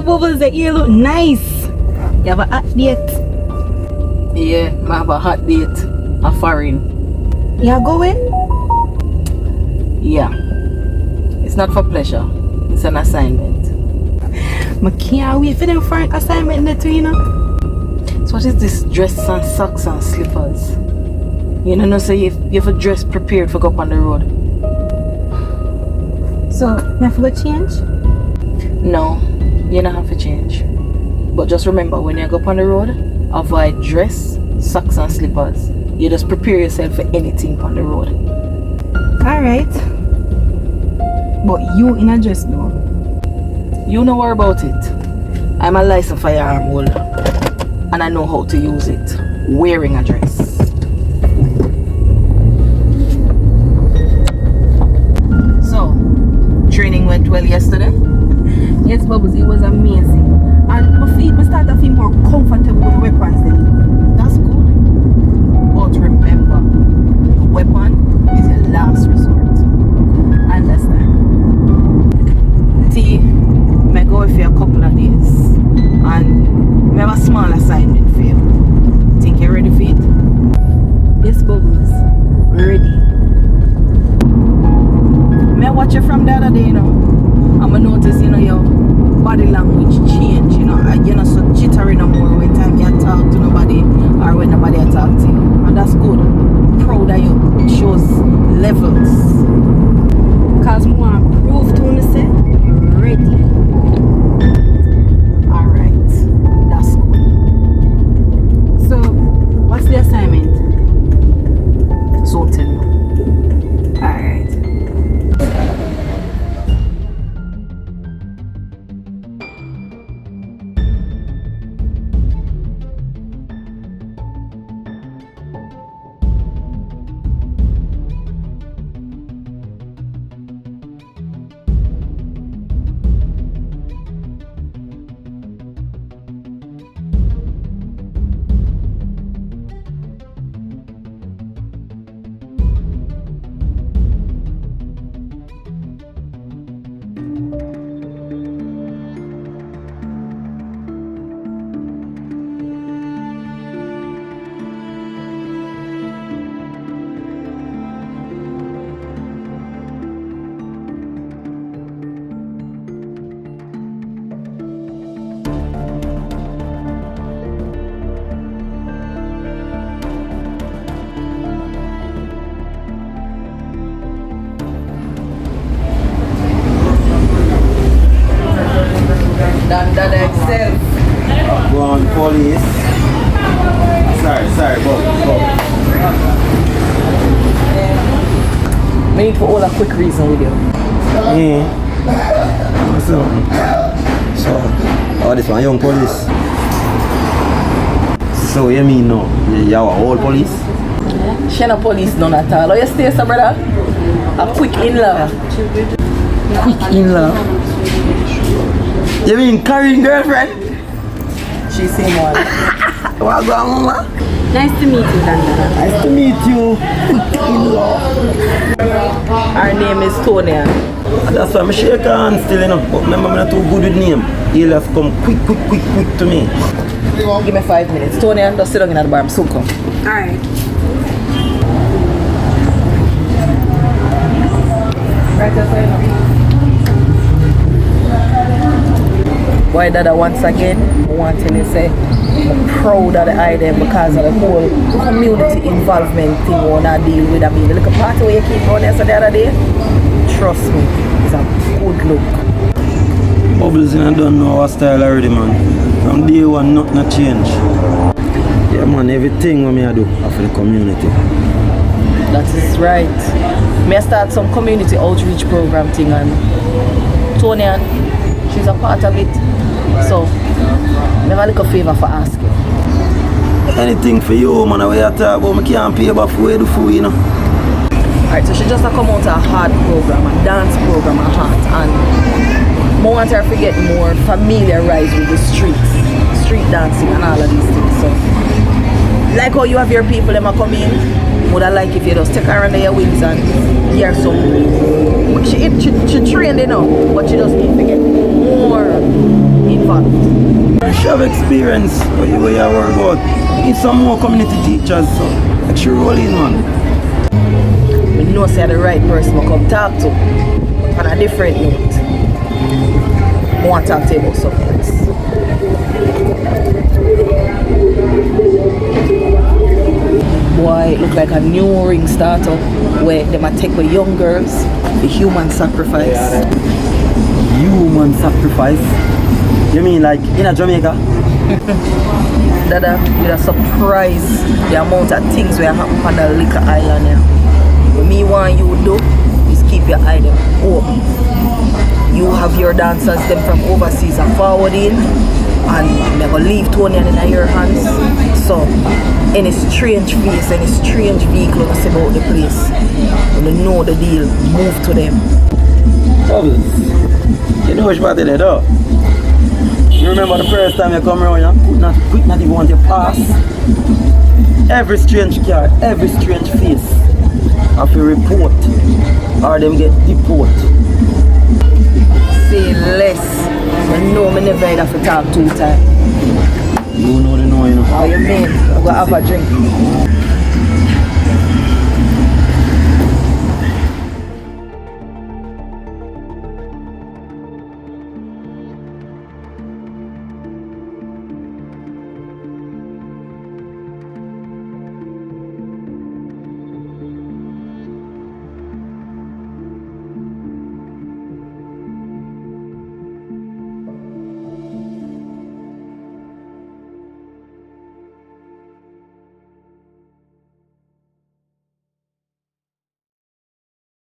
Bubbles, the ear look nice. You have a hot date? Yeah, I have a hot date. A foreign. You are going? Yeah. It's not for pleasure. It's an assignment. I can't wait for them for an assignment there too, you know. So what is this dress and socks and slippers? You know, so you have a dress prepared for go up on the road. So, you have to go change? No, you don't have to change. But just remember, when you go up on the road, avoid dress, socks and slippers. You just prepare yourself for anything on the road. Alright. But you in a dress though? You know more about it. I'm a licensed firearm holder. And I know how to use it. Wearing a dress. So, training went well yesterday? Yes, Bubbles, it was amazing. And my feet started to feel more comfortable with weapons then. That's good. But remember, the weapon is your last resort. Understand? T, may go for a couple of days. And we have a small assignment for you. Think you're ready for it? Yes, Bubbles. Ready. May I watch you from the other day, you know? I'm gonna notice, you know, your body language change, you know. You're not so jittery no more when time you talk to nobody or when nobody talk to you. And that's good. Proud of you. It shows levels. Cause I want to prove to you, say, ready. Alright. That's good. So, what's the assignment? So tell me. Alright. That itself. Go on, police. Sorry, go. We need to hold a quick reason with you. What's up? So, this one young police. So you mean no? You are old police? She no police none at all. How you stay, so brother? A quick in-law. Quick in-law. You mean carrying girlfriend? She same one. What's going on, mama? Nice to meet you, Danda. Nice to meet you. In-law. Her name is Tonya. That's why I'm shake hands still, you know. But remember, I'm not too good with name. He'll just come quick to me. Give me 5 minutes. Tonya, just sit down in the bar. I'm soon come. Alright. Right outside. Why Dada once again, I want to say I'm proud of the idea because of the whole community involvement thing I want to deal with. I mean, the little party where you keep going there the other day, trust me, it's a good look. Bubbles, I don't know our style already, man. From day one, nothing change. Yeah, man, everything what I do for the community. That is right. May I start some community outreach program thing and Tonya, she's a part of it. So, never look a favor for asking. Anything for you, man, what you talk about, I can't pay back for the food, you know. Alright, so she just come out a hard program, a dance program, a hard, and I want her to get more familiarized with the street dancing and all of these things. So, like how you have your people them come in, would I like if you just take her under your wings and hear some. She trained, you know, but she just need to get more involved. She have experience where you work about. Need some more community teachers, so like she roll in, man. I know say the right person to come talk to. On a different note, I want to talk to you about something else. Boy, it look like a new ring startup where they might take away young girls, the human sacrifice. Human sacrifice? You mean like in a Jamaica? Dada, you're surprised the amount of things we happen on the liquor island here. What me want you to do is keep your eye them open. You have your dancers them from overseas and forwarding, and never leave Tony in your hands. So any strange face, any strange vehicle you see about the place, when you know the deal, move to them. Bubbles, you know which part of it though? You remember the first time you come around, you could not even want to pass. Every strange car, every strange face, have to report or them get deport. Say less. I know me never have to talk 2 times. You know the know, you know. How you mean? I'm gonna have a drink.